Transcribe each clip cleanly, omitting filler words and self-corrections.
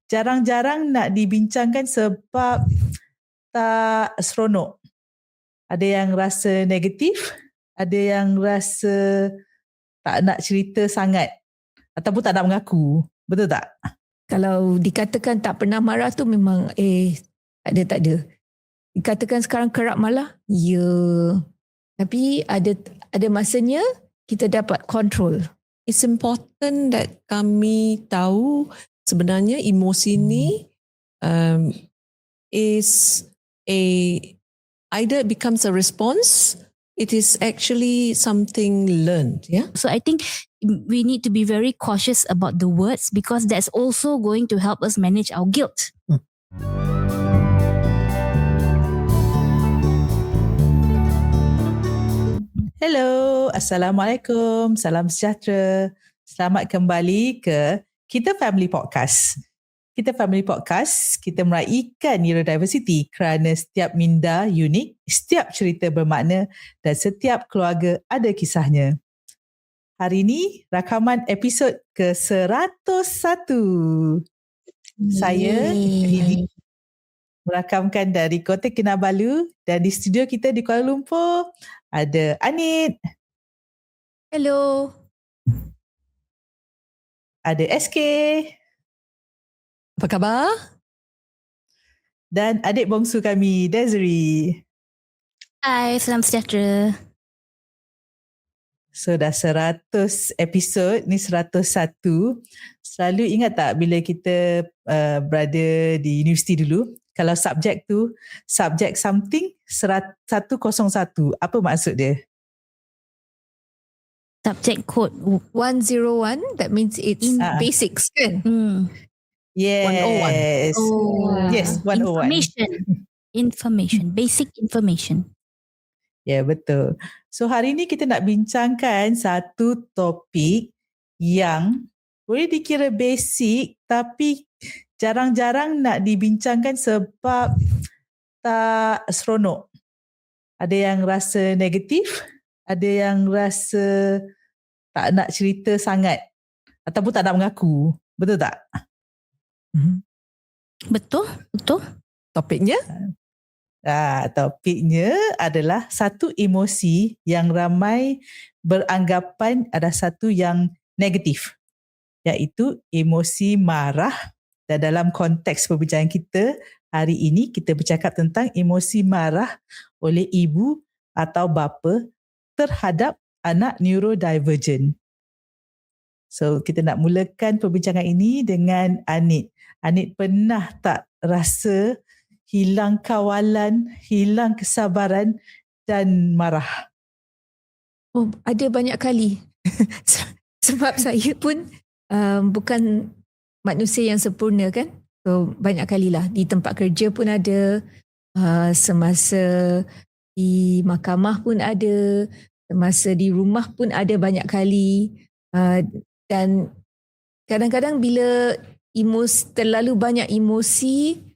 jarang-jarang nak dibincangkan sebab tak seronok. Ada yang rasa negatif, ada yang rasa tak nak cerita sangat ataupun tak nak mengaku. Betul tak? Kalau dikatakan tak pernah marah tu memang tak ada. Dikatakan sekarang kerap marah, ya. Tapi ada masanya kita dapat control. It's important that kami tahu sebenarnya emosi ni is either it becomes a response, it is actually something learned. Yeah. So I think we need to be very cautious about the words because that's also going to help us manage our guilt. Hello, Assalamualaikum, salam sejahtera. Selamat kembali ke Kita Family Podcast. Kita Family Podcast, kita meraihkan neurodiversity kerana setiap minda unik, setiap cerita bermakna dan setiap keluarga ada kisahnya. Hari ini, rakaman episod ke-101. Saya, Lily, merakamkan dari Kota Kinabalu dan di studio kita di Kuala Lumpur ada Anit. Hello. Ada SK. Apa khabar? Dan adik bongsu kami, Desiree. Hai, salam sejahtera. So dah 100 episod, ni 101. Selalu ingat tak bila kita berada di universiti dulu, kalau subjek tu, subjek something 101, apa maksud dia? Subject code 101, that means it's basics kan? Yes. 101. Yes, 101. Information, basic information. Ya, betul. So hari ni kita nak bincangkan satu topik yang boleh dikira basic tapi jarang-jarang nak dibincangkan sebab tak seronok. Ada yang rasa negatif, ada yang rasa tak nak cerita sangat ataupun tak nak mengaku. Betul tak? Betul. Topiknya? Topiknya adalah satu emosi yang ramai beranggapan ada satu yang negatif, iaitu emosi marah. Dan dalam konteks perbincangan kita hari ini, kita bercakap tentang emosi marah oleh ibu atau bapa terhadap anak neurodivergent. So, kita nak mulakan perbincangan ini dengan Anit. Anit, pernah tak rasa hilang kawalan, hilang kesabaran dan marah? Oh, ada banyak kali. Sebab saya pun bukan manusia yang sempurna kan. So banyak kalilah di tempat kerja pun ada, semasa di mahkamah pun ada, semasa di rumah pun ada banyak kali. Dan kadang-kadang bila terlalu banyak emosi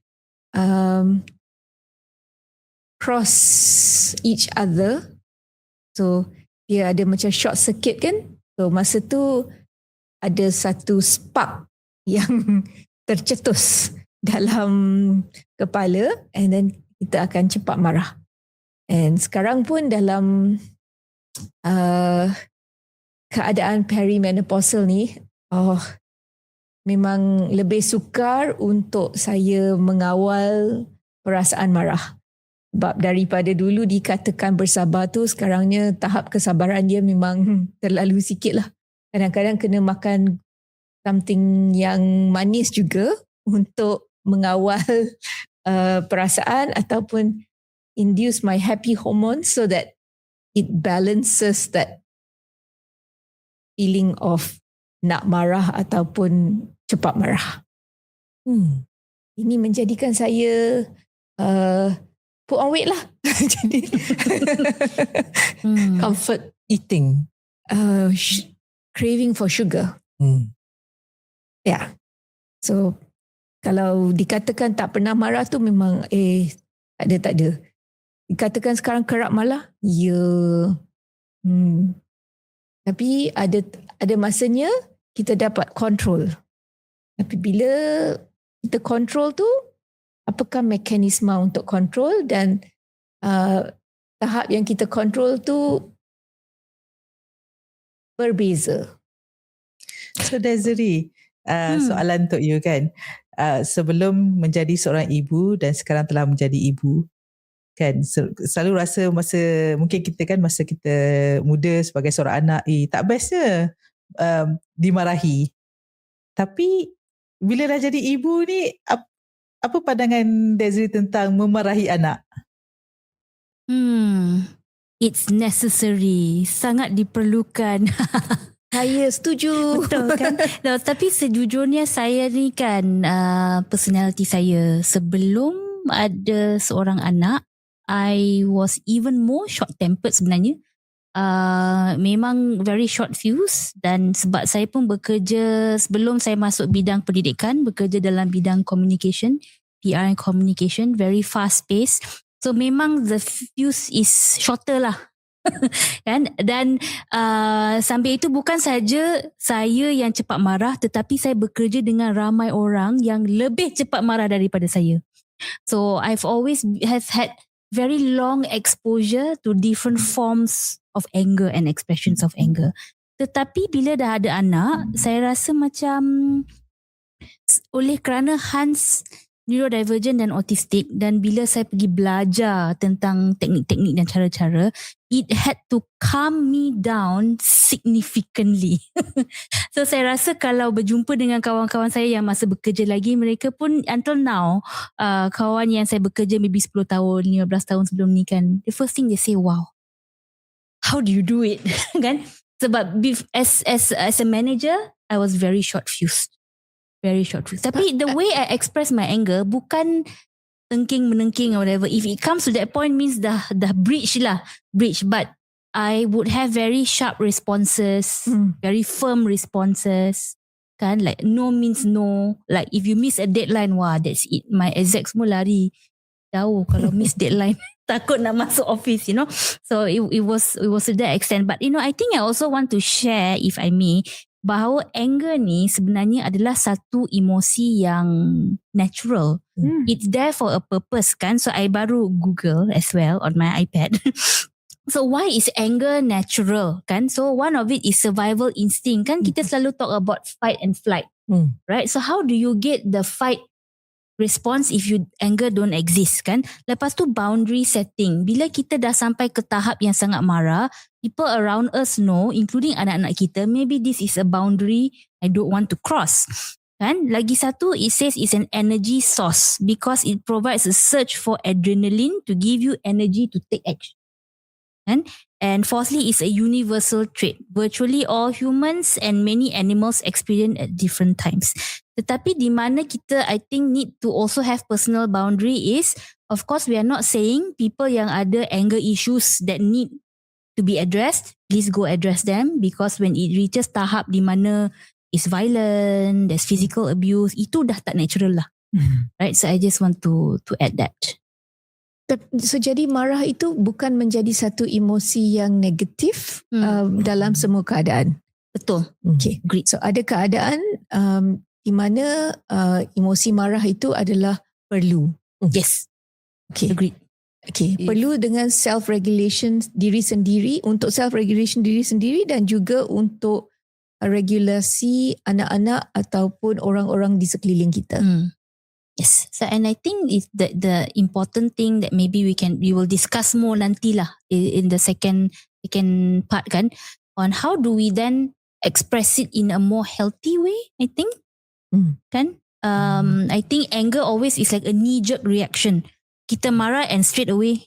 cross each other, so dia ada macam short circuit kan. So masa tu ada satu spark yang tercetus dalam kepala and then kita akan cepat marah. And sekarang pun dalam keadaan perimenopausal ni, memang lebih sukar untuk saya mengawal perasaan marah. Sebab daripada dulu dikatakan bersabar tu, sekarangnya tahap kesabaran dia memang terlalu sikit lah. Kadang-kadang kena makan something yang manis juga untuk mengawal perasaan ataupun induce my happy hormone so that it balances that feeling of nak marah ataupun cepat marah. Ini menjadikan saya put on weight lah. Jadi Comfort eating. Craving for sugar. Ya. So kalau dikatakan tak pernah marah tu memang tak ada. Dikatakan sekarang kerap marah, ya. Tapi ada masanya kita dapat control. Tapi bila kita kontrol tu, apakah mekanisme untuk kontrol, dan tahap yang kita kontrol tu berbeza. So Desiree, soalan untuk you kan, sebelum menjadi seorang ibu dan sekarang telah menjadi ibu, kan selalu rasa mungkin kita kan masa kita muda sebagai seorang anak, tak bestnya dimarahi. Tapi bila dah jadi ibu ni, apa pandangan Desiree tentang memarahi anak? It's necessary, sangat diperlukan. Saya setuju. Betul kan? No, tapi sejujurnya saya ni kan personality saya sebelum ada seorang anak, I was even more short-tempered sebenarnya. Memang very short fuse, dan sebab saya pun bekerja sebelum saya masuk bidang pendidikan, bekerja dalam bidang communication, PR and communication, very fast pace. So memang the fuse is shorter lah. Kan? Dan sambil itu bukan saja saya yang cepat marah, tetapi saya bekerja dengan ramai orang yang lebih cepat marah daripada saya. So I've always have had very long exposure to different forms of anger and expressions of anger. Tetapi bila dah ada anak, saya rasa macam oleh kerana Hans neurodivergent dan autistic, dan bila saya pergi belajar tentang teknik-teknik dan cara-cara, it had to calm me down significantly. So saya rasa kalau berjumpa dengan kawan-kawan saya yang masih bekerja lagi, mereka pun until now, kawan yang saya bekerja maybe 10 tahun, 15 tahun sebelum ni kan, the first thing they say, wow, how do you do it? Kan? Sebab as a manager, I was very short fused. Very short fused. Tapi the way I express my anger bukan tengking-menengking or whatever. If it comes to that point, means dah breach lah. Breach. But I would have very sharp responses, very firm responses. Kan? Like no means no. Like if you miss a deadline, wah, that's it. My exec semua lari jauh kalau miss deadline. Takut nak masuk office, you know. So it was to that extent. But you know, I think I also want to share, if I may, bahawa anger ni sebenarnya adalah satu emosi yang natural. It's there for a purpose kan. So I baru Google as well on my iPad. So why is anger natural kan? So one of it is survival instinct kan. Kita selalu talk about fight and flight. Right? So how do you get the fight response if you anger don't exist kan? Lepas tu boundary setting. Bila kita dah sampai ke tahap yang sangat marah, people around us know, including anak-anak kita, maybe this is a boundary I don't want to cross. Kan? Lagi satu, it says it's an energy source because it provides a surge for adrenaline to give you energy to take action. Kan? And fourthly, it's a universal trait. Virtually all humans and many animals experience at different times. Tetapi di mana kita, I think, need to also have personal boundary is, of course, we are not saying people yang ada anger issues that need to be addressed, please go address them, because when it reaches tahap di mana is violent, there's physical abuse, itu dah tak natural lah. Right? So I just want to add that. So jadi marah itu bukan menjadi satu emosi yang negatif dalam semua keadaan. Betul. Okay, great. So ada keadaan di mana emosi marah itu adalah perlu. Yes. Okay. Agreed. Okay. Perlu dengan self-regulation diri sendiri, untuk self-regulation diri sendiri dan juga untuk regulasi anak-anak ataupun orang-orang di sekeliling kita. Yes. So and I think it's the important thing that maybe we will discuss more nantilah in the second part kan, on how do we then express it in a more healthy way, I think. Kan? I think anger always is like a knee-jerk reaction. Kita marah and straight away,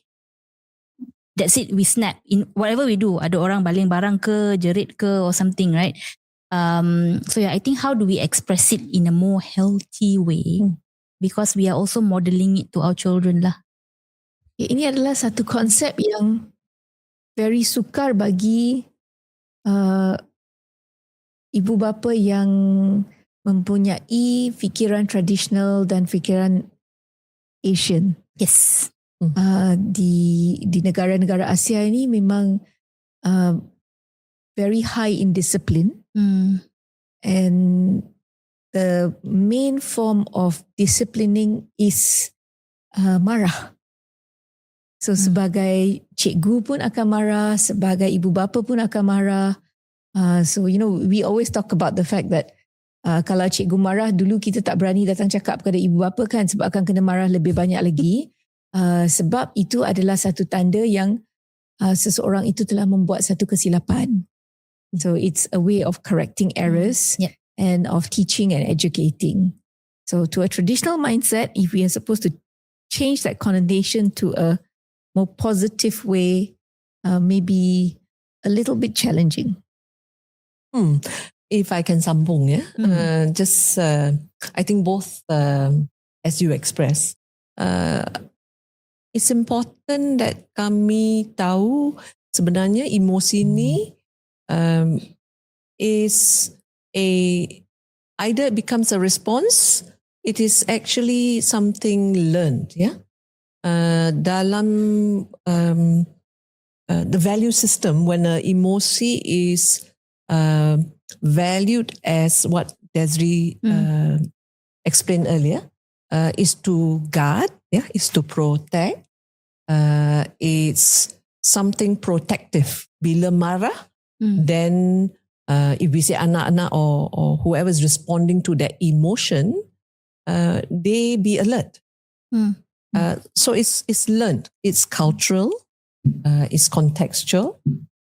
that's it, we snap. In whatever we do, ada orang baling barang ke, jerit ke or something, right? So yeah, I think how do we express it in a more healthy way? Because we are also modeling it to our children lah. Ini adalah satu konsep yang very sukar bagi ibu bapa yang mempunyai fikiran tradisional dan fikiran Asian. Yes. Di negara-negara Asia ini memang very high in discipline. And the main form of disciplining is marah. So sebagai cikgu pun akan marah, sebagai ibu bapa pun akan marah. So we always talk about the fact that kalau cikgu marah, dulu kita tak berani datang cakap kepada ibu bapa kan, sebab akan kena marah lebih banyak lagi. Sebab itu adalah satu tanda yang seseorang itu telah membuat satu kesilapan. So it's a way of correcting errors and of teaching and educating. So to a traditional mindset, if we are supposed to change that connotation to a more positive way, maybe a little bit challenging. If I can sambung, I think both, as you express, it's important that kami tahu sebenarnya emosi ni is either it becomes a response, it is actually something learned, dalam the value system, when an emosi is valued as what Desiree explained earlier, is to guard, is to protect. It's something protective. Bila marah, then if we say anak-anak or whoever is responding to that emotion, they be alert. So it's learned, it's cultural, it's contextual.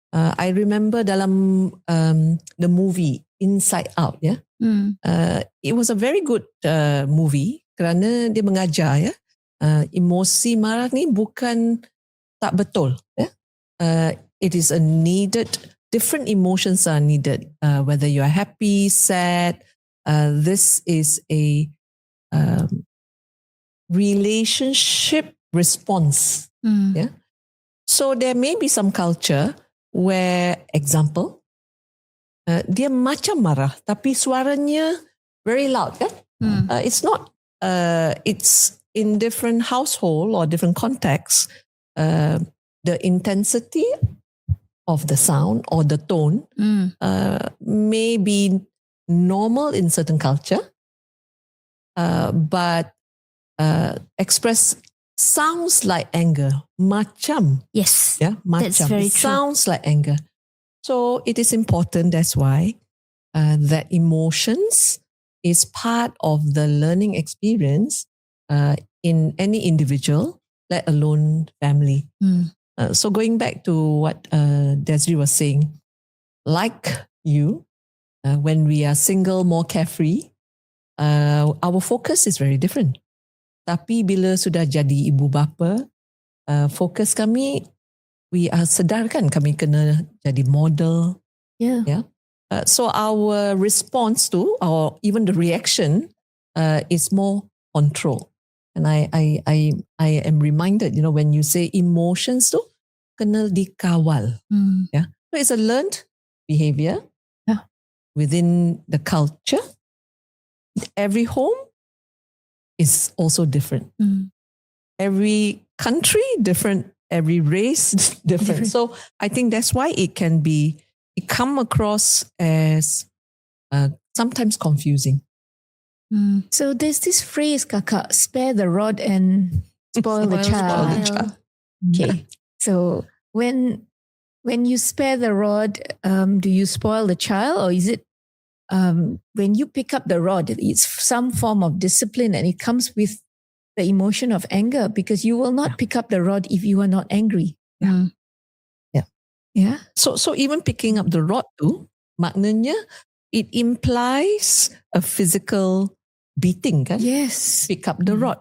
I remember dalam the movie Inside Out, it was a very good movie kerana dia mengajar, emosi marah ni bukan tak betul, it is a needed, different emotions are needed, whether you are happy, sad, this is a relationship response. So there may be some culture where, example, dia macam marah tapi suaranya very loud, it's not, it's in different household or different contexts, the intensity of the sound or the tone may be normal in certain culture, but express sounds like anger, macam. Yes, macam. that's very true. Sounds like anger. So it is important, that's why, that emotions is part of the learning experience in any individual, let alone family. So going back to what Desiree was saying, like you, when we are single, more carefree, our focus is very different. Tapi bila sudah jadi ibu bapa, fokus kami, we are sedarkan kami kena jadi model. So our response to, or even the reaction, is more control. And I am reminded, when you say emotions tu, kena dikawal. So it's a learned behavior within the culture. Every home is also different. Every country different, every race different. So I think that's why it come across as sometimes confusing. So there's this phrase, Kakak, spare the rod and spoil the child. Okay. So when you spare the rod, do you spoil the child, or is it when you pick up the rod, it's some form of discipline and it comes with the emotion of anger, because you will not pick up the rod if you are not angry. So even picking up the rod tu, maknanya it implies a physical beating, kan? Yes. Pick up the rod.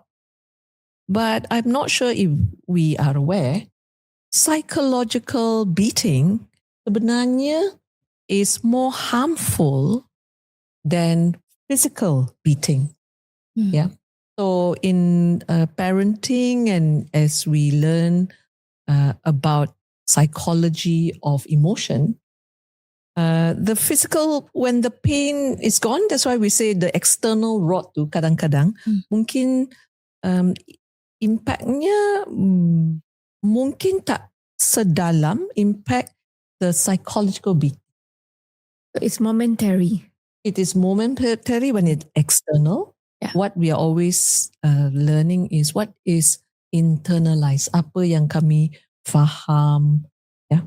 But I'm not sure if we are aware, psychological beating sebenarnya is more harmful than physical beating. So in parenting, and as we learn about psychology of emotion, the physical, when the pain is gone, that's why we say the external rod tu kadang-kadang mungkin impactnya mungkin tak sedalam impact the psychological beat. It's momentary. it is momentary when it's external. Yeah. What we are always learning is what is internalized. Apa yang kami faham. Yeah.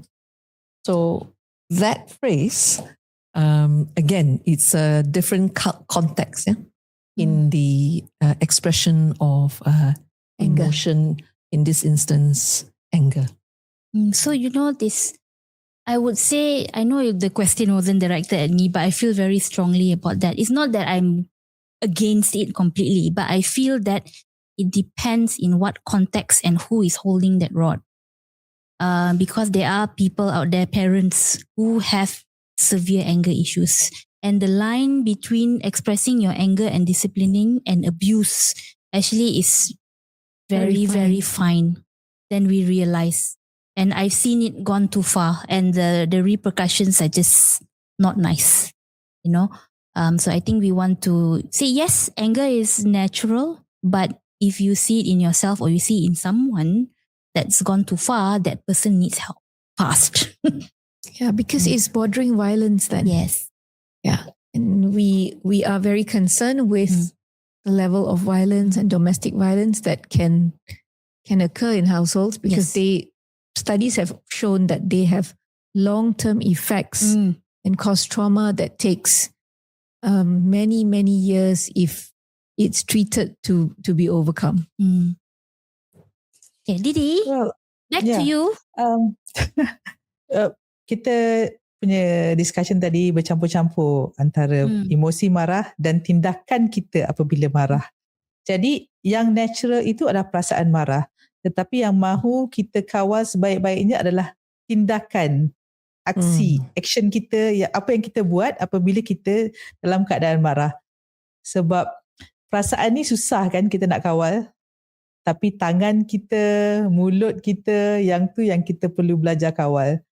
So that phrase, again, it's a different context. Yeah. In the expression of Anger. emotion, in this instance, anger. So this, I would say, I know the question wasn't directed at me, but I feel very strongly about that. It's not that I'm against it completely, but I feel that it depends in what context and who is holding that rod. Because there are people out there, parents, who have severe anger issues. And the line between expressing your anger and disciplining and abuse actually is very, very fine. Then we realize. And I've seen it gone too far, and the repercussions are just not nice. So I think we want to say, yes, anger is natural, but if you see it in yourself or you see it in someone that's gone too far, that person needs help fast. Yeah, because it's bordering violence then. Yes. Yeah. And we are very concerned with the level of violence and domestic violence that can occur in households, because studies have shown that they have long-term effects and cause trauma that takes many, many years if it's treated to be overcome. Okay, Didi, Well, back to you. Kita punya discussion tadi bercampur-campur antara emosi marah dan tindakan kita apabila marah. Jadi yang natural itu adalah perasaan marah. Tetapi yang mahu kita kawal sebaik-baiknya adalah tindakan, aksi, action kita, apa yang kita buat apabila kita dalam keadaan marah. Sebab perasaan ni susah kan kita nak kawal. Tapi tangan kita, mulut kita, yang tu yang kita perlu belajar kawal.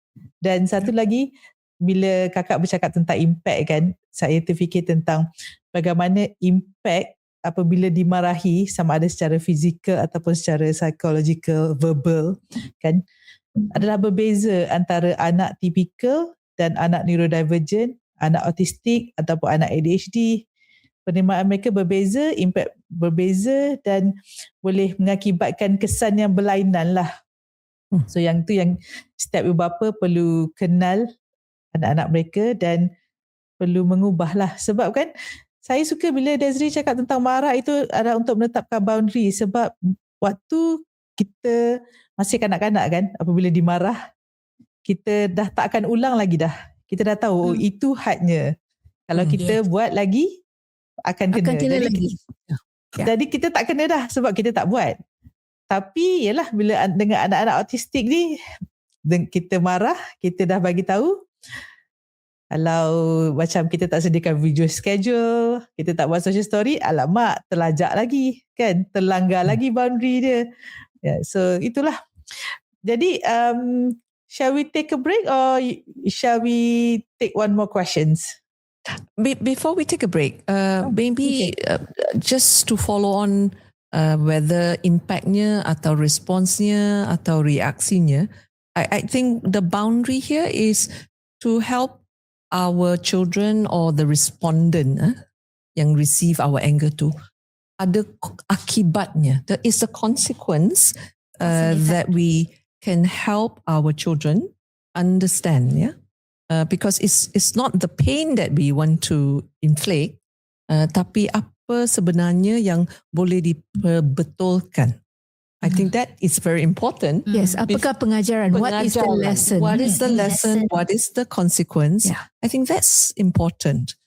Dan satu lagi, bila kakak bercakap tentang impact kan, saya terfikir tentang bagaimana impact apabila dimarahi, sama ada secara fizikal ataupun secara psychological, verbal kan, adalah berbeza antara anak tipikal dan anak neurodivergent, anak autistik ataupun anak ADHD. Penerimaan mereka berbeza, impact berbeza dan boleh mengakibatkan kesan yang berlainan lah. So yang tu yang setiap ibu bapa perlu kenal anak-anak mereka dan perlu mengubah lah. Sebab kan saya suka bila Desri cakap tentang marah itu adalah untuk menetapkan boundary. Sebab waktu kita masih kanak-kanak kan, apabila dimarah, kita dah tak akan ulang lagi dah. Kita dah tahu itu hadnya. Kalau kita buat lagi, akan kena. Jadi kita tak kena dah sebab kita tak buat. Tapi yalah, bila dengan anak-anak autistik ni, kita marah, kita dah bagi tahu. Kalau macam kita tak sediakan video schedule, kita tak buat social story, alamak, terlajak lagi kan, terlanggar lagi boundary dia. So itulah. Jadi shall we take a break or shall we take one more questions? Before we take a break, maybe just to follow on whether impactnya atau responsenya atau reaksinya, I think the boundary here is to help our children or the respondent yang receive our anger tu, ada akibatnya. There is a consequence that we can help our children understand, because it's not the pain that we want to inflict, tapi apa sebenarnya yang boleh diperbetulkan. I think that is very important. Yes, apakah pengajaran? What is the lesson? What is the lesson? What is the consequence? Yeah. I think that's important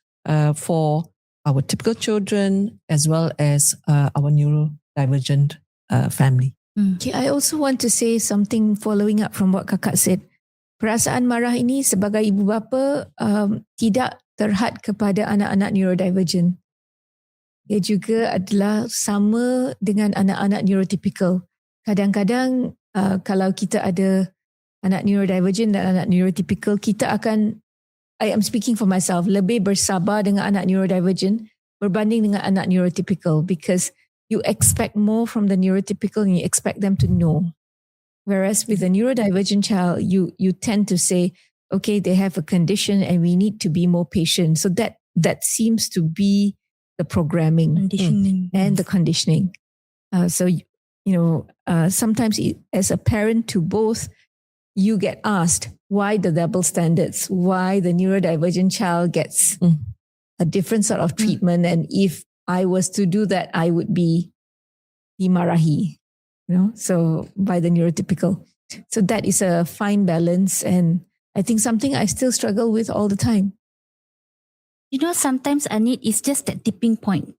for our typical children as well as our neurodivergent family. Okay, I also want to say something following up from what kakak said. Perasaan marah ini sebagai ibu bapa tidak terhad kepada anak-anak neurodivergent. Ia juga adalah sama dengan anak-anak neurotypical. Kadang-kadang kalau kita ada anak neurodivergent dan anak neurotypical, kita akan, I am speaking for myself, lebih bersabar dengan anak neurodivergent berbanding dengan anak neurotypical, because you expect more from the neurotypical and you expect them to know. Whereas with a neurodivergent child, you tend to say, okay, they have a condition and we need to be more patient. So that that seems to be the programming Conditioning. and the conditioning. Sometimes as a parent to both, you get asked why the double standards, why the neurodivergent child gets a different sort of treatment. And if I was to do that, I would be dimarahi, so by the neurotypical. So that is a fine balance. And I think something I still struggle with all the time. Sometimes Anit is just that tipping point.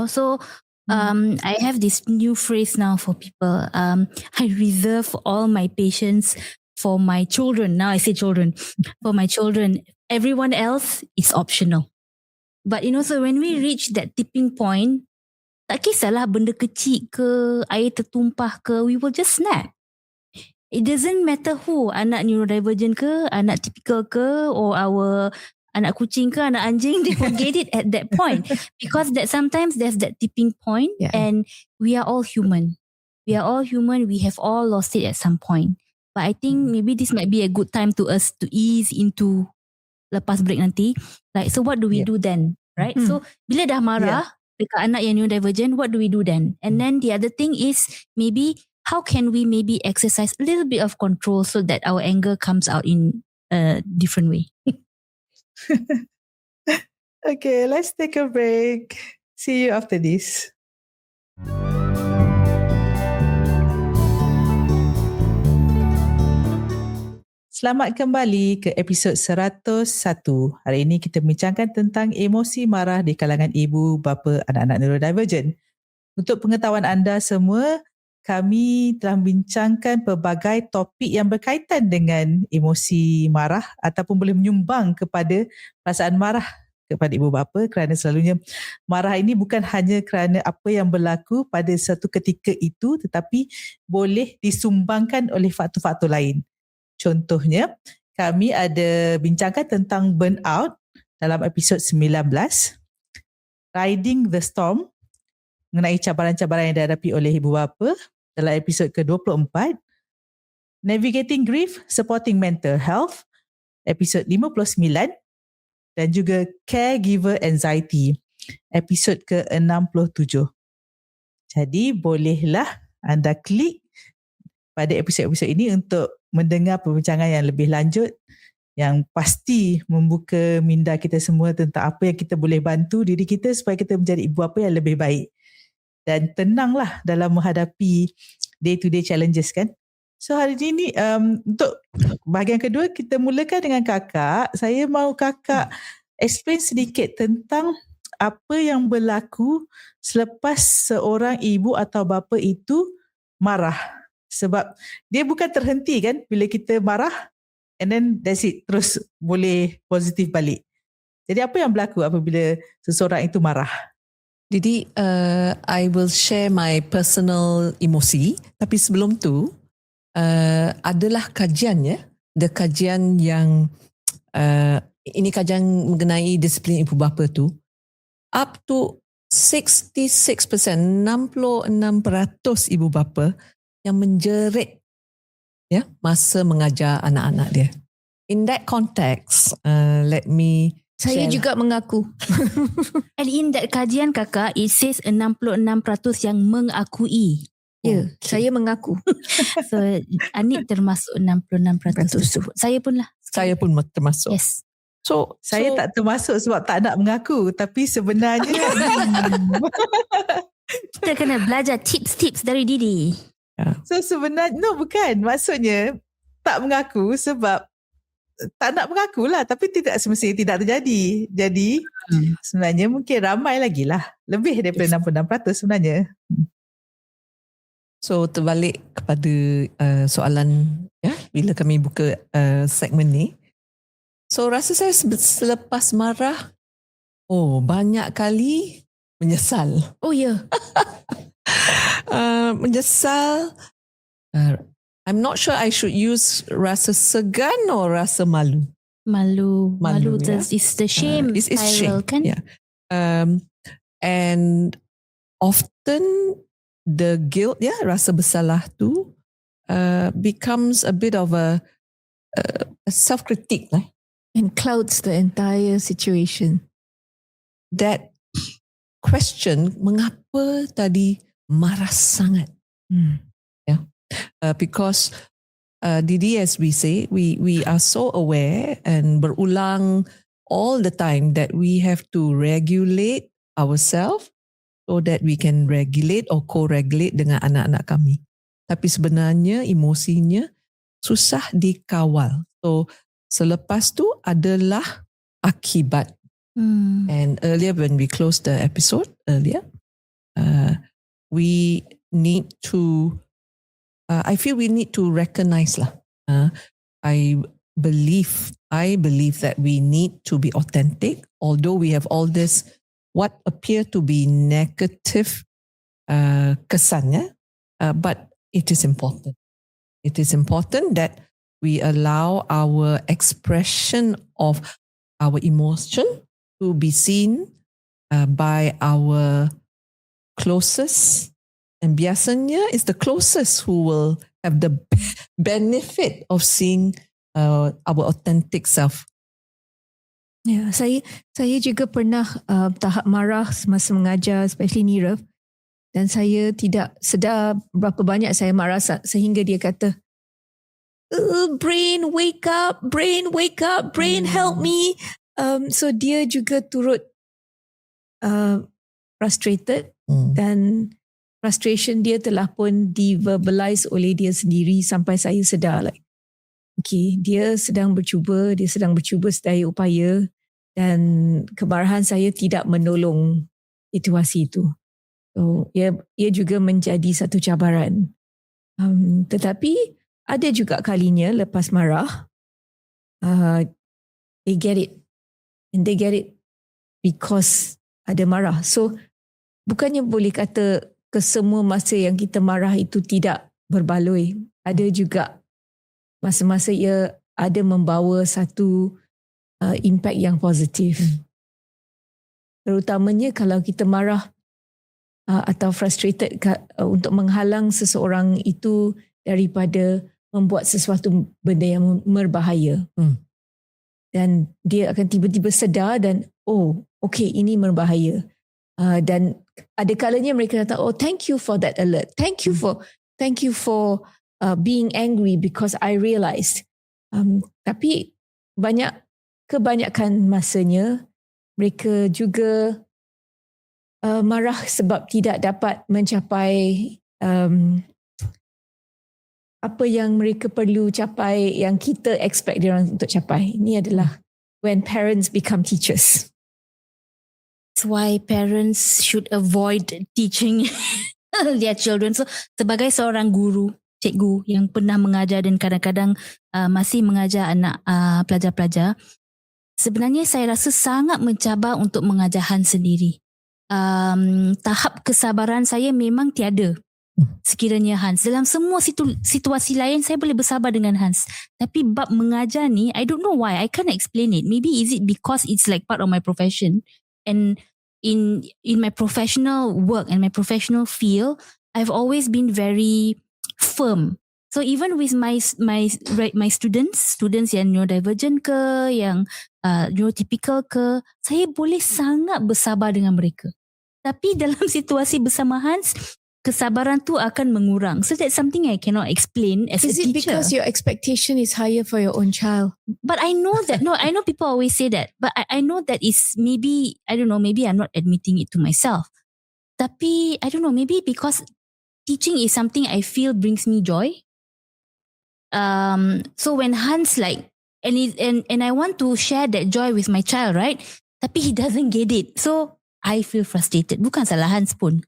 So I have this new phrase now for people. I reserve all my patience for my children. Now I say children. For my children. Everyone else is optional. But so when we reach that tipping point, tak kisahlah benda kecil ke, air tertumpah ke, we will just snap. It doesn't matter who, anak neurodivergent ke, anak typical ke, or our anak kucing ke, anak anjing, they will get it at that point. Because that sometimes there's that tipping point, and we are all human. We are all human. We have all lost it at some point. But I think maybe this might be a good time to us to ease into lepas break nanti. Like, so what do we do then? Right? So, bila dah marah dekat anak yang neurodivergent, what do we do then? And then the other thing is maybe how can we maybe exercise a little bit of control so that our anger comes out in a different way? Okay, let's take a break. See you after this. Selamat kembali ke episod 101. Hari ini kita bincangkan tentang emosi marah di kalangan ibu bapa anak-anak neurodivergent. Untuk pengetahuan anda semua, kami telah membincangkan pelbagai topik yang berkaitan dengan emosi marah ataupun boleh menyumbang kepada perasaan marah kepada ibu bapa, kerana selalunya marah ini bukan hanya kerana apa yang berlaku pada satu ketika itu, tetapi boleh disumbangkan oleh faktor-faktor lain. Contohnya, kami ada bincangkan tentang burnout dalam episod 19, Riding the Storm mengenai cabaran-cabaran yang dihadapi oleh ibu bapa dalam episod ke-24, Navigating Grief, Supporting Mental Health, episod 59, dan juga Caregiver Anxiety, episod ke-67. Jadi bolehlah anda klik pada episod-episod ini untuk mendengar perbincangan yang lebih lanjut yang pasti membuka minda kita semua tentang apa yang kita boleh bantu diri kita supaya kita menjadi ibu bapa yang lebih baik dan tenanglah dalam menghadapi day-to-day challenges kan. So hari ini untuk bahagian kedua kita mulakan dengan kakak. Saya mahu kakak explain sedikit tentang apa yang berlaku selepas seorang ibu atau bapa itu marah. Sebab dia bukan terhenti kan bila kita marah and then that's it, terus boleh positif balik. Jadi apa yang berlaku apabila seseorang itu marah? Jadi I will share my personal emosi, tapi sebelum tu adalah kajian ya. The kajian yang ini kajian mengenai disiplin ibu bapa tu, up to 66%, 66% ibu bapa yang menjerit ya masa mengajar anak-anak dia. In that context, let me Saya share. juga mengaku. And in that kajian kakak, it says 66% yang mengakui. Ya, saya mengaku. So Anit termasuk 66% tu. Saya pun lah. Saya pun termasuk. Yes. So Saya tak termasuk sebab tak nak mengaku, tapi sebenarnya Kita kena belajar tips-tips dari Didi. so sebenarnya bukan, maksudnya tak mengaku sebab tak nak mengaku lah, tapi tidak semestinya tidak terjadi. Jadi sebenarnya mungkin ramai lagi lah, lebih daripada 66% sebenarnya. So terbalik kepada soalan ya bila kami buka segmen ni. So rasa saya selepas marah, banyak kali menyesal. Oh ya. Menyesal. I'm not sure I should use rasa segan or rasa malu. Malu ya. is the shame It's spiral shame, kan? yeah. And often the guilt, rasa bersalah tu becomes a bit of a self-critique lah. And clouds the entire situation. that question, mengapa tadi marah sangat? Because Didi, as we say, we are so aware and berulang all the time that we have to regulate ourselves so that we can regulate or co-regulate dengan anak-anak kami. Tapi sebenarnya emosinya susah dikawal. So selepas tu adalah akibat. And earlier when we closed the episode earlier, we need to I feel we need to recognize lah. I believe that we need to be authentic, although we have all this what appear to be negative kesannya, but it is important. It is important that we allow our expression of our emotion to be seen by our closest. And biasanya is the closest who will have the benefit of seeing our authentic self. Ya, saya juga pernah tahap marah semasa mengajar, especially Nirav, dan saya tidak sedar berapa banyak saya marah sehingga dia kata, brain wake up, brain help me. So dia juga turut frustrated dan frustration dia telah pun di-verbalize oleh dia sendiri sampai saya sedar like, okay, dia sedang bercuba sedaya upaya dan kemarahan saya tidak menolong situasi itu. So, ia juga menjadi satu cabaran. Tetapi ada juga kalinya lepas marah, they get it. And they get it because ada marah. So, bukannya boleh kata kesemua masa yang kita marah itu tidak berbaloi. Ada juga masa-masa ia ada membawa satu impact yang positif. Terutamanya kalau kita marah atau frustrated untuk menghalang seseorang itu daripada membuat sesuatu benda yang berbahaya. Dan dia akan tiba-tiba sedar dan okay, ini berbahaya. Dan ada kalanya mereka kata, thank you for that alert. Thank you for being angry because I realized. Tapi kebanyakan masanya mereka juga marah sebab tidak dapat mencapai apa yang mereka perlu capai, yang kita expect dia orang untuk capai. Ini adalah when parents become teachers. That's why parents should avoid teaching their children. So sebagai seorang guru, cikgu yang pernah mengajar dan kadang-kadang masih mengajar anak pelajar-pelajar, sebenarnya saya rasa sangat mencabar untuk mengajar Hans sendiri. Tahap kesabaran saya memang tiada. Sekiranya Hans, dalam semua situasi lain saya boleh bersabar dengan Hans. Tapi bab mengajar ni, I don't know why, I can't explain it. Maybe is it because it's like part of my profession. And in my professional work and my professional field, I've always been very firm. So even with my students yang neurodivergent ke, yang neurotypical ke, saya boleh sangat bersabar dengan mereka. Tapi dalam situasi bersama Hans, kesabaran tu akan mengurang. So that's something I cannot explain as a teacher. Is it because your expectation is higher for your own child? But I know that, I know people always say that. But I know that is maybe, I don't know, maybe I'm not admitting it to myself. Tapi, I don't know, maybe because teaching is something I feel brings me joy. So when Hans and I want to share that joy with my child, right? Tapi he doesn't get it. So I feel frustrated. Bukan salah Hans pun.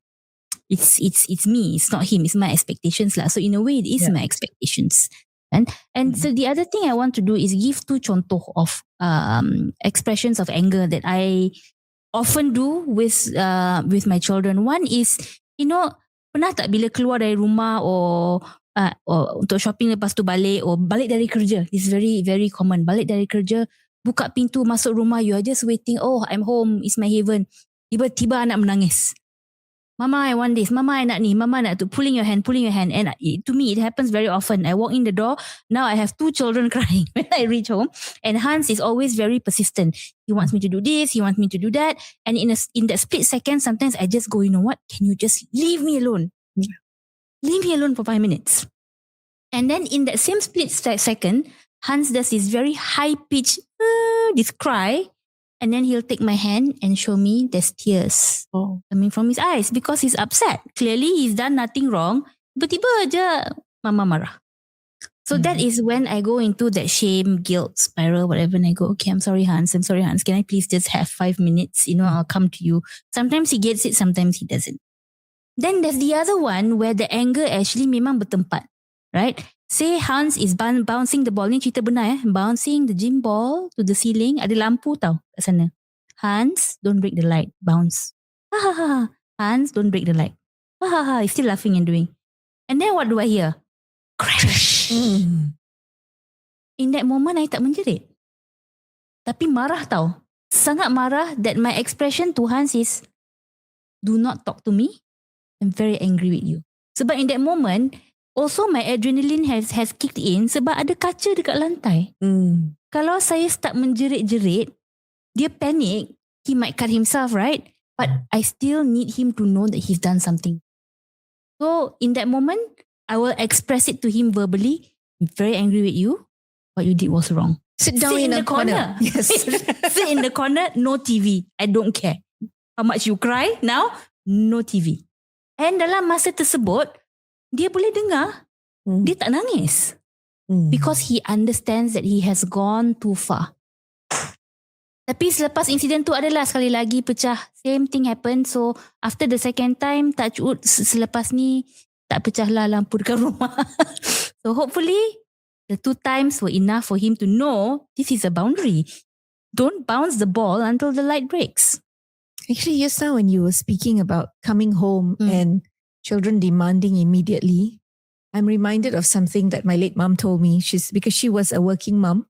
It's me. It's not him. It's my expectations lah. So in a way, it is my expectations. And so the other thing I want to do is give 2 contoh of expressions of anger that I often do with my children. One is, pernah tak bila keluar dari rumah or untuk shopping lepas tu balik or balik dari kerja. It's very, very common. Balik dari kerja, buka pintu, masuk rumah, you are just waiting. Oh, I'm home. It's my heaven. Tiba-tiba anak menangis. Mama, I want this. Mama, I nak ni. Mama, nak tu. Pulling your hand. And to me, it happens very often. I walk in the door. Now I have 2 children crying when I reach home. And Hans is always very persistent. He wants me to do this. He wants me to do that. And in that split second, sometimes I just go, you know what? Can you just leave me alone? Leave me alone for 5 minutes. And then in that same split second, Hans does this very high-pitched, this cry. And then he'll take my hand and show me there's tears coming from his eyes because he's upset. Clearly, he's done nothing wrong. Tiba-tiba aja mama marah. So that is when I go into that shame, guilt spiral, whatever. And I go, okay, I'm sorry, Hans. Can I please just have 5 minutes? I'll come to you. Sometimes he gets it, sometimes he doesn't. Then there's the other one where the anger actually memang bertempat. Right? Say Hans is bouncing the ball. Ni cerita benar bouncing the gym ball to the ceiling. Ada lampu tau kat sana. Hans, don't break the light. Bounce. Ha ha ha. Hans, don't break the light. Ha ha ha. He's still laughing and doing. And then what do I hear? Crash. In that moment, I tak menjerit. Tapi marah tau. Sangat marah that my expression to Hans is, do not talk to me. I'm very angry with you. Sebab in that moment, also my adrenaline has kicked in sebab ada kaca dekat lantai. Kalau saya start menjerit-jerit, dia panic, he might cut himself, right? But I still need him to know that he's done something. So in that moment, I will express it to him verbally. I'm very angry with you. What you did was wrong. Sit down in the corner. Yes. Sit in the corner, no TV. I don't care. How much you cry now, no TV. And dalam masa tersebut, dia boleh dengar, dia tak nangis. Because he understands that he has gone too far. Tapi selepas insiden tu adalah sekali lagi pecah. Same thing happened. So after the second time, touch wood, selepas ni tak pecah lah lampu dekat rumah. So hopefully, the 2 times were enough for him to know this is a boundary. Don't bounce the ball until the light breaks. Actually, just now when you were speaking about coming home and children demanding immediately, I'm reminded of something that my late mom told me. Because she was a working mom.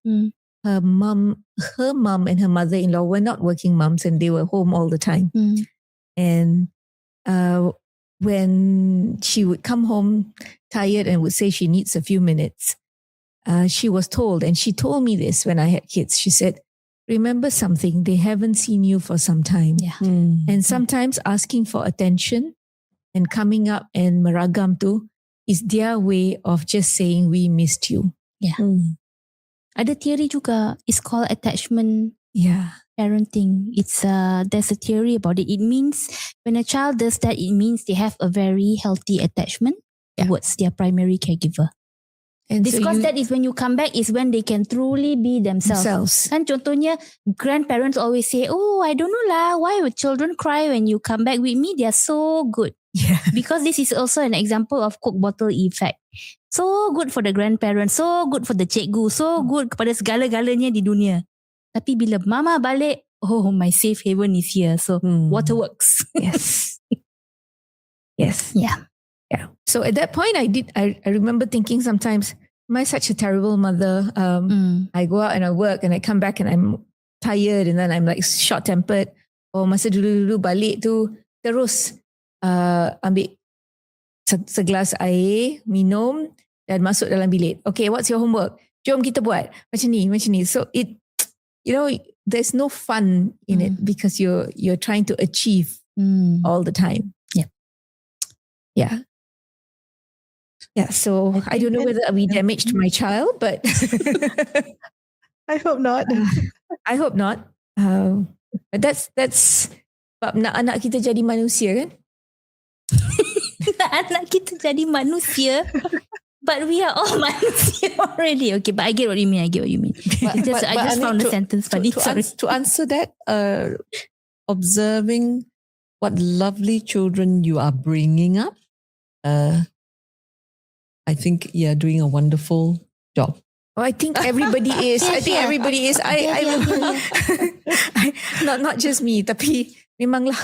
Her mom and her mother-in-law were not working moms and they were home all the time. And when she would come home tired and would say she needs a few minutes, she was told, and she told me this when I had kids, she said, remember something, they haven't seen you for some time. Yeah. And sometimes asking for attention and coming up and meragam tu is their way of just saying we missed you. Yeah. Ada theory juga. It's called attachment parenting. It's there's a theory about it. It means when a child does that, it means they have a very healthy attachment towards their primary caregiver. And Because that is when you come back is when they can truly be themselves. Kan contohnya grandparents always say, oh, I don't know lah, why would children cry when you come back with me? They are so good. Yeah. Because this is also an example of Coke bottle effect. So good for the grandparents, so good for the cikgu, so good kepada segala-galanya di dunia. Tapi bila mama balik, oh, my safe haven is here. So waterworks. Yes. Yes. Yeah. Yeah. So at that point, I remember thinking sometimes, am I such a terrible mother? I go out and I work and I come back and I'm tired and then I'm like short-tempered. Or masa dulu-dulu balik tu terus ambil segelas air, minum dan masuk dalam bilik. Okay, what's your homework? Jom kita buat. Macam ni. So it, there's no fun in it because you're trying to achieve all the time. Yeah. Yeah. Yeah, so I don't know whether we damaged my child, but I hope not. I hope not. But that's sebab nak anak kita jadi manusia kan? Nak anak kita jadi manusia. But we are all manusia already. Okay, but I get what you mean. I just found the sentence funny. To answer that, observing what lovely children you are bringing up, I think you're doing a wonderful job. Oh, I think everybody is. I think everybody is. Not just me, tapi memanglah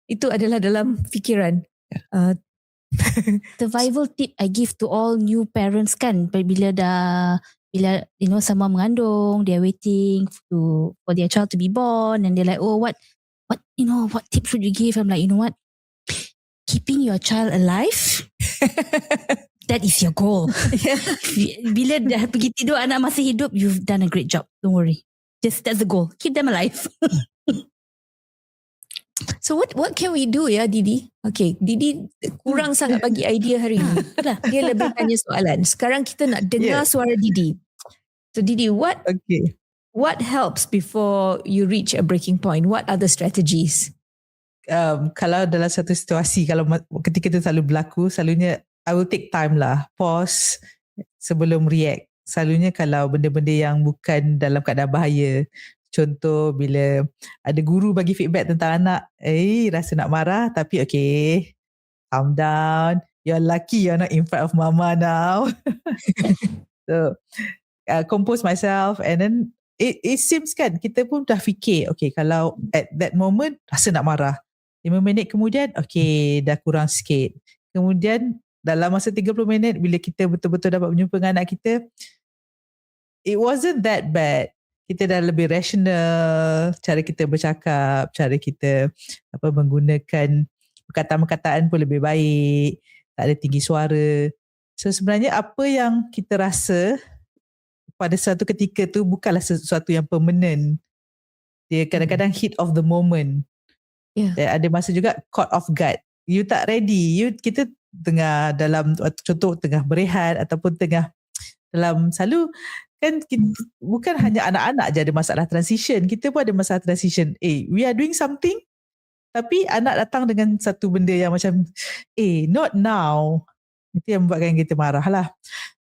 itu adalah dalam fikiran. Survival tip I give to all new parents kan, bila sama mengandung, they're waiting for their child to be born and they're like, oh, what tip should you give? I'm like, you know what? keeping your child alive, that is your goal. Bila dah pergi tidur anak masih hidup, you've done a great job. Don't worry. Just that's the goal. Keep them alive. So what can we do ya Didi? Okay, Didi kurang sangat bagi idea hari ini. Dia lebih tanya soalan. Sekarang kita nak dengar suara Didi. So Didi, what helps before you reach a breaking point? What are the strategies? Kalau dalam satu situasi, kalau ketika itu selalu berlaku, selalunya I will take time lah, pause sebelum react. Selalunya kalau benda-benda yang bukan dalam keadaan bahaya, contoh bila ada guru bagi feedback tentang anak, rasa nak marah tapi okay, calm down, you're lucky you're not in front of mama now. So compose myself, and then it seems kan kita pun dah fikir, okay, kalau at that moment rasa nak marah, 5 minit kemudian okay, dah kurang sikit, kemudian dalam masa 30 minit bila kita betul-betul dapat berjumpa dengan anak kita, it wasn't that bad. Kita dah lebih rasional, cara kita bercakap, cara kita menggunakan perkataan-perkataan pun lebih baik, tak ada tinggi suara. So sebenarnya apa yang kita rasa pada satu ketika tu bukanlah sesuatu yang permanent. Dia kadang-kadang heat of the moment. Dan ada masa juga caught off guard. You tak ready. Kita tengah dalam, contoh tengah berehat ataupun tengah dalam, selalu kan kita, bukan hanya anak-anak je ada masalah transition, kita pun ada masalah transition. We are doing something tapi anak datang dengan satu benda yang macam not now. Itu yang membuatkan kita marah lah.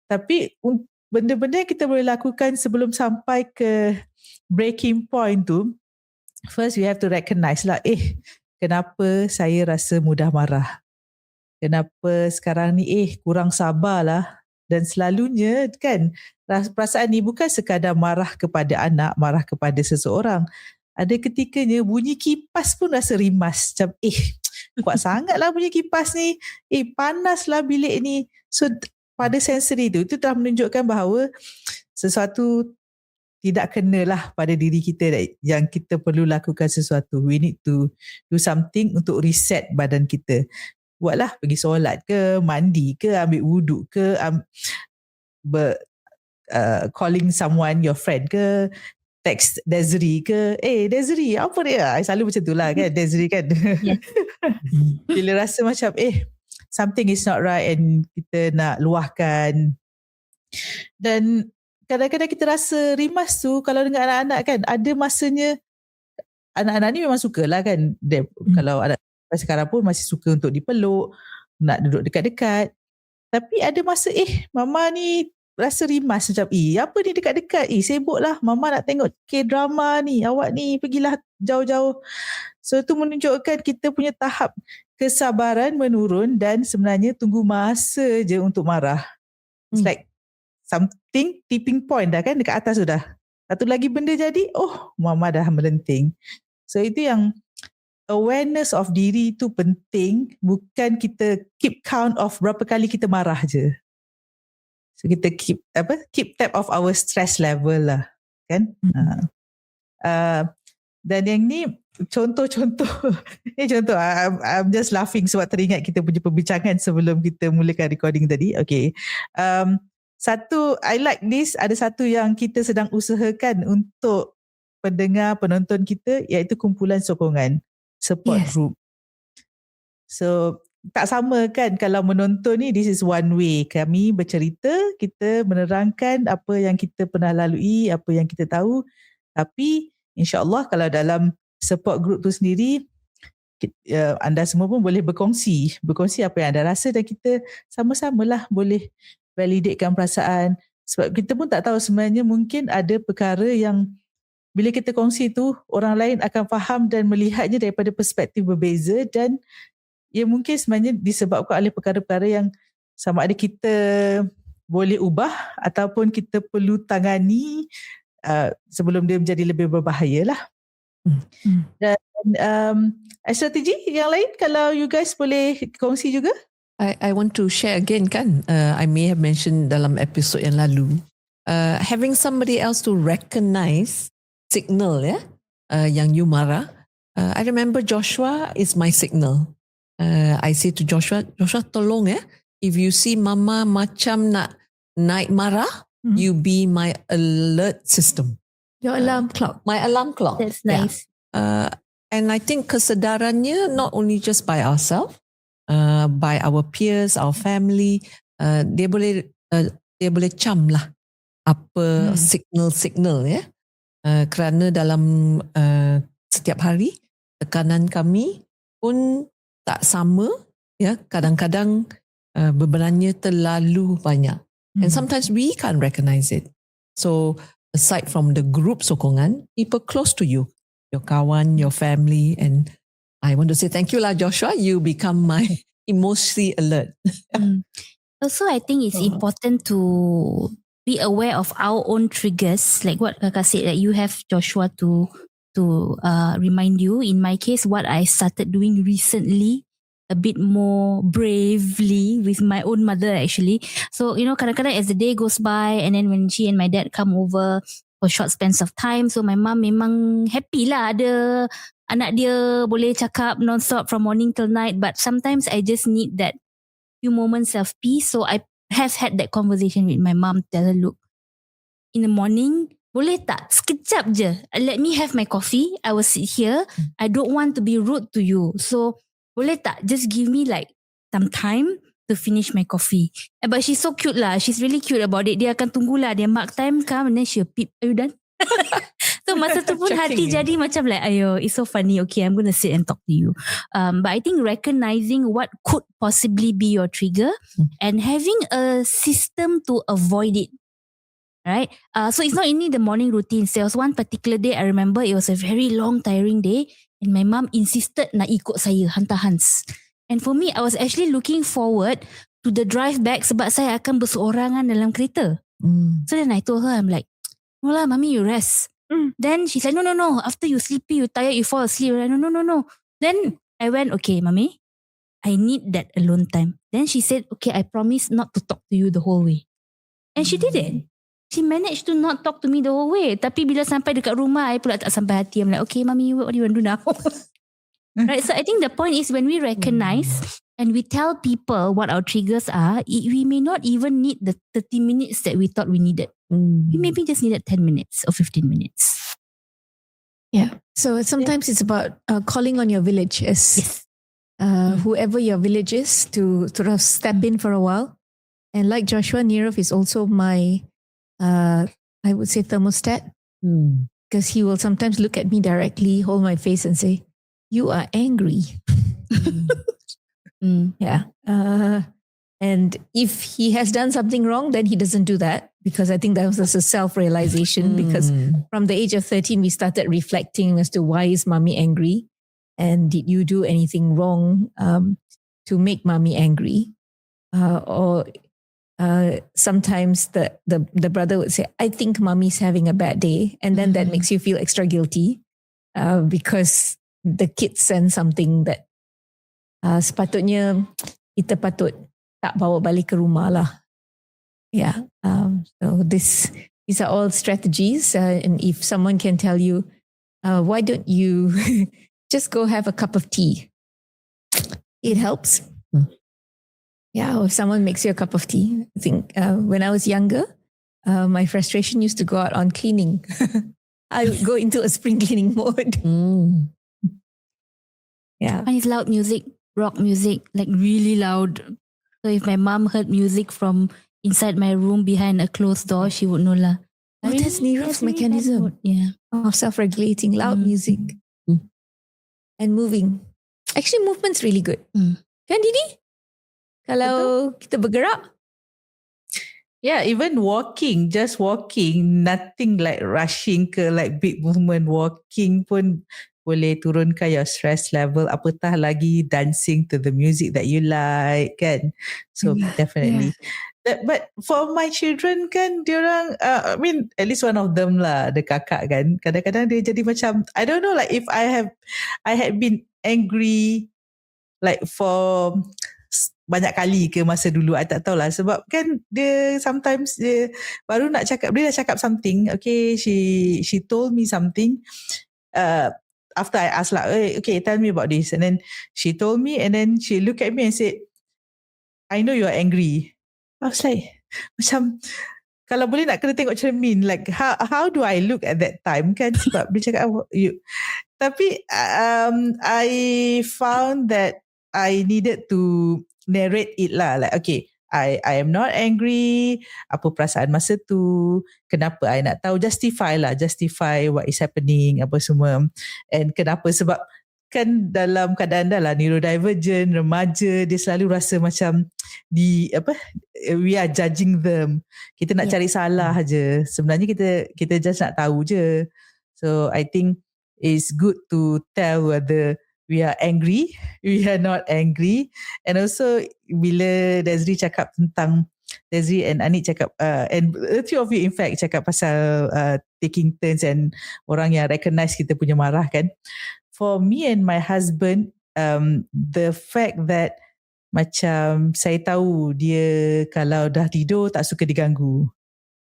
Tapi benda-benda yang kita boleh lakukan sebelum sampai ke breaking point tu, first we have to recognize lah, kenapa saya rasa mudah marah, kenapa sekarang ni kurang sabar lah. Dan selalunya kan perasaan ni bukan sekadar marah kepada anak, marah kepada seseorang. Ada ketikanya bunyi kipas pun rasa rimas. Macam kuat sangatlah bunyi kipas ni. Panaslah bilik ni. So pada sensori tu, itu telah menunjukkan bahawa sesuatu tidak kenalah pada diri kita yang kita perlu lakukan sesuatu. We need to do something untuk reset badan kita. Buatlah, pergi solat ke, mandi ke, ambil wuduk ke, calling someone, your friend ke, text Desiree ke, Desiree apa dia? I selalu macam tu lah kan, Desiree kan. Yeah. Bila rasa macam something is not right and kita nak luahkan. Dan kadang-kadang kita rasa rimas tu kalau dengan anak-anak kan, ada masanya anak-anak ni memang sukalah kan, kalau anak sekarang pun masih suka untuk dipeluk, nak duduk dekat-dekat. Tapi ada masa mama ni rasa rimas macam apa ni dekat-dekat, sibuklah mama nak tengok K-drama ni, awak ni pergilah jauh-jauh. So itu menunjukkan kita punya tahap kesabaran menurun dan sebenarnya tunggu masa je untuk marah. It's like something tipping point dah kan, dekat atas sudah. Satu lagi benda jadi, mama dah melenting. So itu yang awareness of diri itu penting, bukan kita keep count of berapa kali kita marah je. So kita keep tab of our stress level lah, kan? Dan yang ni contoh-contoh, contoh. I'm just laughing sebab teringat kita punya perbincangan sebelum kita mulakan recording tadi. Okay. Satu, I like this. Ada satu yang kita sedang usahakan untuk pendengar, penonton kita, iaitu kumpulan sokongan. Support group. So tak sama kan kalau menonton ni, this is one way. Kami bercerita, kita menerangkan apa yang kita pernah lalui, apa yang kita tahu. Tapi insyaAllah kalau dalam support group tu sendiri, anda semua pun boleh berkongsi apa yang anda rasa dan kita sama-samalah boleh validatekan perasaan. Sebab kita pun tak tahu sebenarnya, mungkin ada perkara yang bila kita kongsi tu, orang lain akan faham dan melihatnya daripada perspektif berbeza, dan ia mungkin sebenarnya disebabkan oleh perkara-perkara yang sama ada kita boleh ubah ataupun kita perlu tangani sebelum dia menjadi lebih berbahaya lah. Dan strategi yang lain kalau you guys boleh kongsi juga? I want to share again kan, I may have mentioned dalam episod yang lalu, having somebody else to recognize signal yang you marah. I remember Joshua is my signal. I say to Joshua, tolong if you see mama macam nak naik marah, you be my alert system. Your alarm clock. My alarm clock. That's nice. And I think kesedarannya not only just by ourselves, by our peers, our family, dia boleh cam lah apa signal kerana dalam setiap hari tekanan kami pun tak sama, kadang-kadang bebannya terlalu banyak, and sometimes we can't recognize it. So aside from the group sokongan, people close to you, your kawan, your family, and I want to say thank you lah, Joshua. You become my emotionally alert. Also, I think it's important to be aware of our own triggers, like what Kakak said, that you have Joshua to remind you. In my case, what I started doing recently, a bit more bravely with my own mother actually. So, kadang-kadang as the day goes by, and then when she and my dad come over for short spans of time, so my mum memang happy lah ada anak dia boleh cakap non-stop from morning till night. But sometimes I just need that few moments of peace. So I have had that conversation with my mum. Tell her, look, in the morning, boleh tak sekejap je, let me have my coffee, I will sit here, I don't want to be rude to you, so boleh tak just give me like some time to finish my coffee. But she's so cute lah, she's really cute about it. Dia akan tunggulah, dia mark time come, and then she'll peep, are you done? So masa tu pun hati jadi macam like, ayo, it's so funny, okay, I'm going to sit and talk to you. But I think recognizing what could possibly be your trigger and having a system to avoid it. Right? So it's not only the morning routine. There was one particular day, I remember it was a very long, tiring day, and my mum insisted nak ikut saya, hantar Hans. And for me, I was actually looking forward to the drive back sebab saya akan berseorangan dalam kereta. So then I told her, I'm like, no lah, mommy, you rest. Then she said, no, after you sleepy, you tired, you fall asleep. Like, no. Then I went, okay, mommy, I need that alone time. Then she said, okay, I promise not to talk to you the whole way. And she did it. She managed to not talk to me the whole way. Tapi bila sampai dekat rumah, I pula tak sampai hati. I'm like, okay, mommy, what do you want to do now? Right? So I think the point is when we recognize and we tell people what our triggers are, we may not even need the 30 minutes that we thought we needed. We maybe just needed 10 minutes or 15 minutes. Yeah. So sometimes it's about calling on your village as whoever your village is to sort of step in for a while. And like Joshua, Nirav is also my I would say thermostat, because he will sometimes look at me directly, hold my face and say, you are angry. Yeah. And if he has done something wrong, then he doesn't do that, because I think that was a self-realization, because from the age of 13, we started reflecting as to why is mommy angry, and did you do anything wrong to make mommy angry? Or sometimes the brother would say, I think mommy's having a bad day. And then that makes you feel extra guilty because the kids send something that sepatutnya kita patut tak bawa balik ke rumah lah. Yeah. So these are all strategies. And if someone can tell you, why don't you just go have a cup of tea? It helps. Yeah, or if someone makes you a cup of tea. I think when I was younger, my frustration used to go out on cleaning. I would go into a spring cleaning mode. Yeah. And it's loud music, rock music, like really loud. So if my mom heard music from inside my room behind a closed door, she would know lah. Oh, that's Nirav's mechanism. Yeah. Of self-regulating, loud music. And moving. Actually, movement's really good. Kan Didi? Kalau kita bergerak. Yeah, even walking, just walking, nothing like rushing ke like big movement. Walking pun boleh turunkan your stress level. Apatah lagi dancing to the music that you like, kan? So definitely. But for my children kan, diorang, I mean, at least one of them lah, the kakak kan, kadang-kadang dia jadi macam, I don't know, like if I had been angry like for banyak kali ke masa dulu, I tak tahulah, sebab kan dia sometimes dia baru nak cakap, dia dah cakap something, okay, she told me something, after I asked like, okay, tell me about this. And then she told me, and then she looked at me and said, I know you're angry. I was like, macam, kalau boleh nak kena tengok cermin, like how do I look at that time kan, sebab dia cakap tapi I found that I needed to narrate it lah, like okay, I am not angry, apa perasaan masa tu, kenapa I nak tahu, justify what is happening, apa semua, and kenapa, sebab kan dalam keadaan dah lah neurodivergent, remaja, dia selalu rasa macam we are judging them. Kita nak cari salah je. Sebenarnya kita just nak tahu je. So I think it's good to tell whether we are angry, we are not angry. And also bila Desri cakap tentang, Desri and Anik cakap, and a few of you in fact cakap pasal taking turns and orang yang recognize kita punya marah kan. For me and my husband, the fact that macam saya tahu dia kalau dah tidur tak suka diganggu.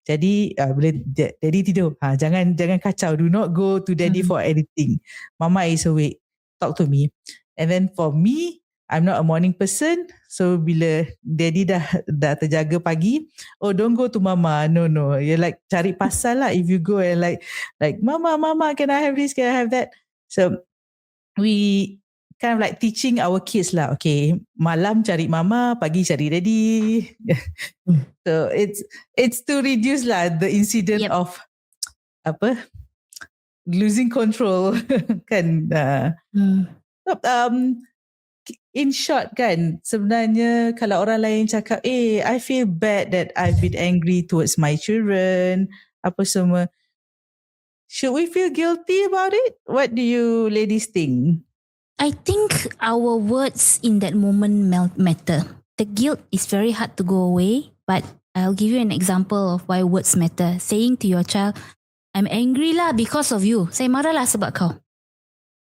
Jadi bila daddy tidur, jangan kacau, do not go to daddy for anything. Mama is awake, talk to me. And then for me, I'm not a morning person, so bila daddy dah terjaga pagi, don't go to mama. No, you like cari pasal lah if you go and like mama, can I have this, can I have that? So we kind of like teaching our kids lah, okay, malam cari mama, pagi cari daddy. So it's to reduce lah the incident of losing control kan. So, in short kan, sebenarnya kalau orang lain cakap, I feel bad that I've been angry towards my children, apa semua, should we feel guilty about it? What do you ladies think? I think our words in that moment matter. The guilt is very hard to go away, but I'll give you an example of why words matter. Saying to your child, I'm angry lah because of you. Saya marah lah sebab kau.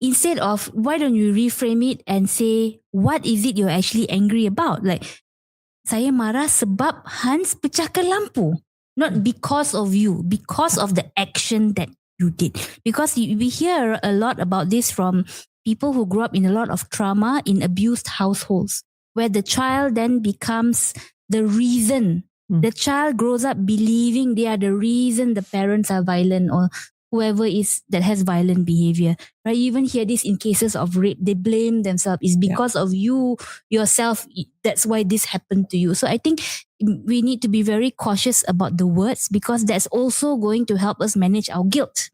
Instead of, why don't you reframe it and say, what is it you're actually angry about? Like, saya marah sebab Hans pecahkan lampu. Not because of you, because of the action that you did. Because we hear a lot about this from people who grew up in a lot of trauma in abused households, where the child then becomes the reason. The child grows up believing they are the reason the parents are violent or whoever is that has violent behavior. Right? You even hear this in cases of rape. They blame themselves. It's because of you yourself. That's why this happened to you. So I think we need to be very cautious about the words, because that's also going to help us manage our guilt.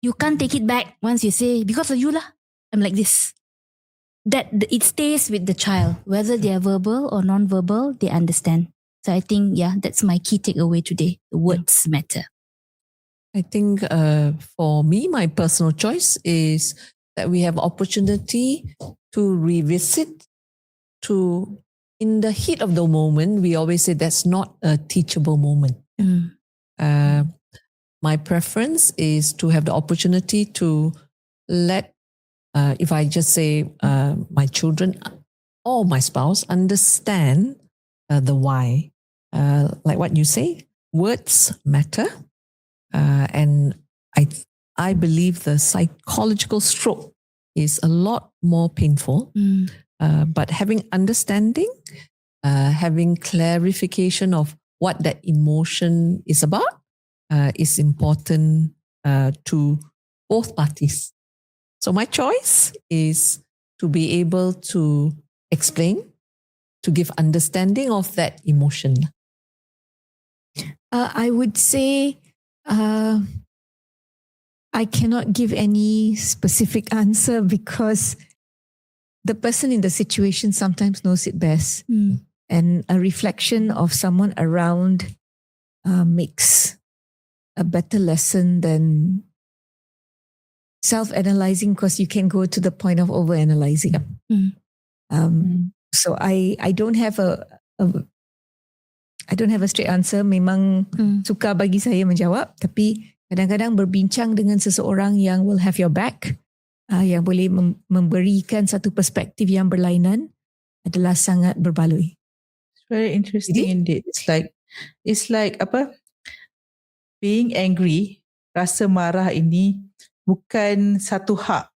You can't take it back once you say, because of you lah, I'm like this. That it stays with the child, whether they are verbal or non-verbal, they understand. So I think, that's my key takeaway today. The words matter. I think for me, my personal choice is that we have opportunity to revisit, in the heat of the moment, we always say that's not a teachable moment. My preference is to have the opportunity to let, if I just say my children or my spouse understand the why. Like what you say, words matter. And I believe the psychological stroke is a lot more painful. But having understanding, having clarification of what that emotion is about is important to both parties. So my choice is to be able to explain, to give understanding of that emotion. I would say I cannot give any specific answer because the person in the situation sometimes knows it best. And a reflection of someone around makes a better lesson than self-analyzing, because you can go to the point of over-analyzing. So I don't have I don't have a straight answer. Memang sukar bagi saya menjawab, tapi kadang-kadang berbincang dengan seseorang yang will have your back, yang boleh memberikan satu perspektif yang berlainan adalah sangat berbaloi. It's very interesting indeed. It's like being angry, rasa marah ini bukan satu hak.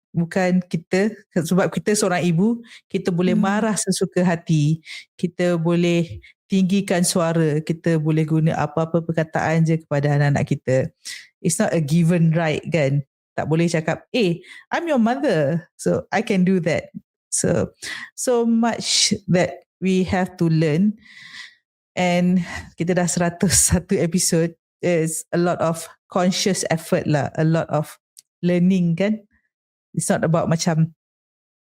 Bukan kita, sebab kita seorang ibu, kita boleh marah sesuka hati, kita boleh tinggikan suara, kita boleh guna apa-apa perkataan je kepada anak-anak kita. It's not a given right kan. Tak boleh cakap, I'm your mother, so I can do that. So much that we have to learn. And kita dah 101 episode. It's a lot of conscious effort lah, a lot of learning kan. It's not about macam,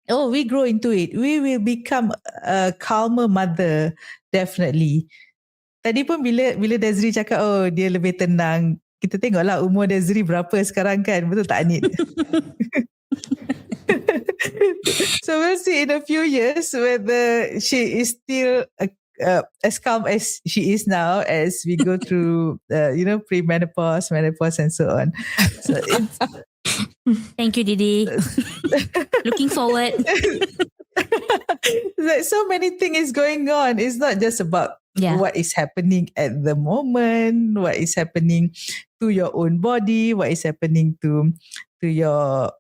we grow into it. We will become a calmer mother, definitely. Tadi pun bila Desri cakap, dia lebih tenang. Kita tengoklah umur Desri berapa sekarang kan. Betul tak, Anit? So we'll see in a few years whether she is still as calm as she is now as we go through, pre-menopause, menopause and so on. So it's... Thank you, Didi. Looking forward. Like so many things going on. It's not just about what is happening at the moment, what is happening to your own body, what is happening to your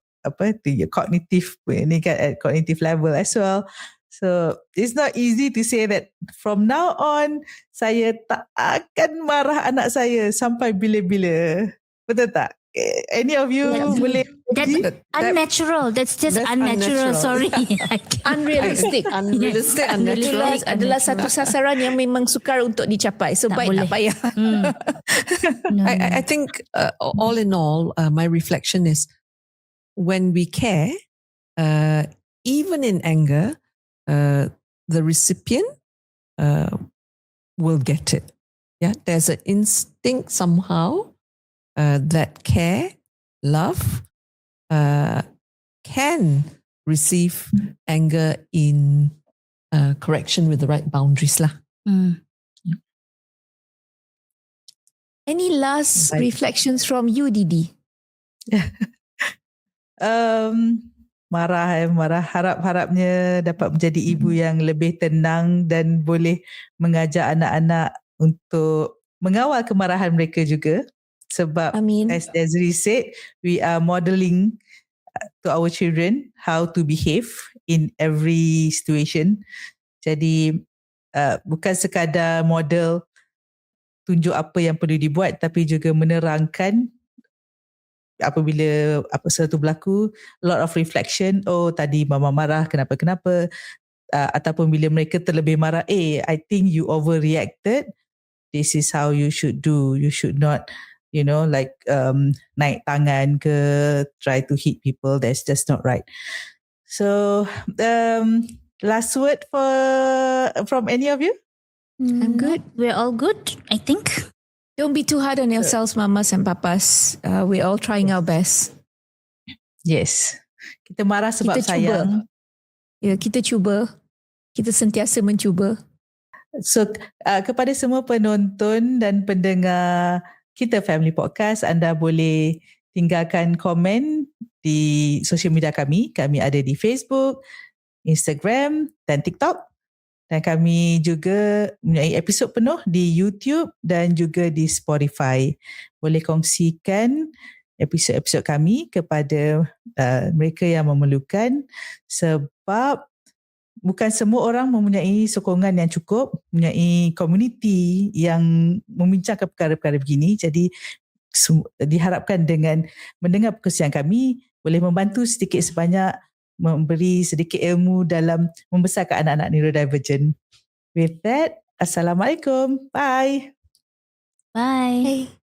cognitive at cognitive level as well. So it's not easy to say that from now on saya tak akan marah anak saya sampai bila-bila. Betul tak? Any of you boleh? That's unnatural. That's just unnatural. Sorry. Unrealistic. Unrealistic, unnatural. Adalah satu sasaran yang memang sukar untuk dicapai. So baik tak payah. I think all in all, my reflection is when we care, even in anger, the recipient will get it. Yeah, there's an instinct somehow that care, love, can receive anger in correction with the right boundaries lah. Any last reflections from you, Didi? Marah. Harapnya dapat menjadi ibu yang lebih tenang dan boleh mengajar anak-anak untuk mengawal kemarahan mereka juga. Sebab as Desri said, we are modeling to our children how to behave in every situation. Jadi bukan sekadar model tunjuk apa yang perlu dibuat, tapi juga menerangkan apabila sesuatu berlaku, a lot of reflection. Tadi mama marah, kenapa? Ataupun bila mereka terlebih marah, I think you overreacted. This is how you should do. You should not, naik tangan ke, try to hit people. That's just not right. So, last word from any of you? I'm good. We're all good, I think. Don't be too hard on yourselves, mamas and papas. We're all trying our best. Yes. Kita marah sebab sayang. Ya, kita cuba. Kita sentiasa mencuba. So, kepada semua penonton dan pendengar Kita Family Podcast, anda boleh tinggalkan komen di sosial media kami. Kami ada di Facebook, Instagram dan TikTok. Dan kami juga mempunyai episod penuh di YouTube dan juga di Spotify. Boleh kongsikan episod-episod kami kepada mereka yang memerlukan, sebab bukan semua orang mempunyai sokongan yang cukup, mempunyai komuniti yang membincangkan perkara-perkara begini. Jadi diharapkan dengan mendengar perkongsian kami boleh membantu sedikit sebanyak, memberi sedikit ilmu dalam membesarkan anak-anak neurodivergent. With that, Assalamualaikum. Bye. Bye.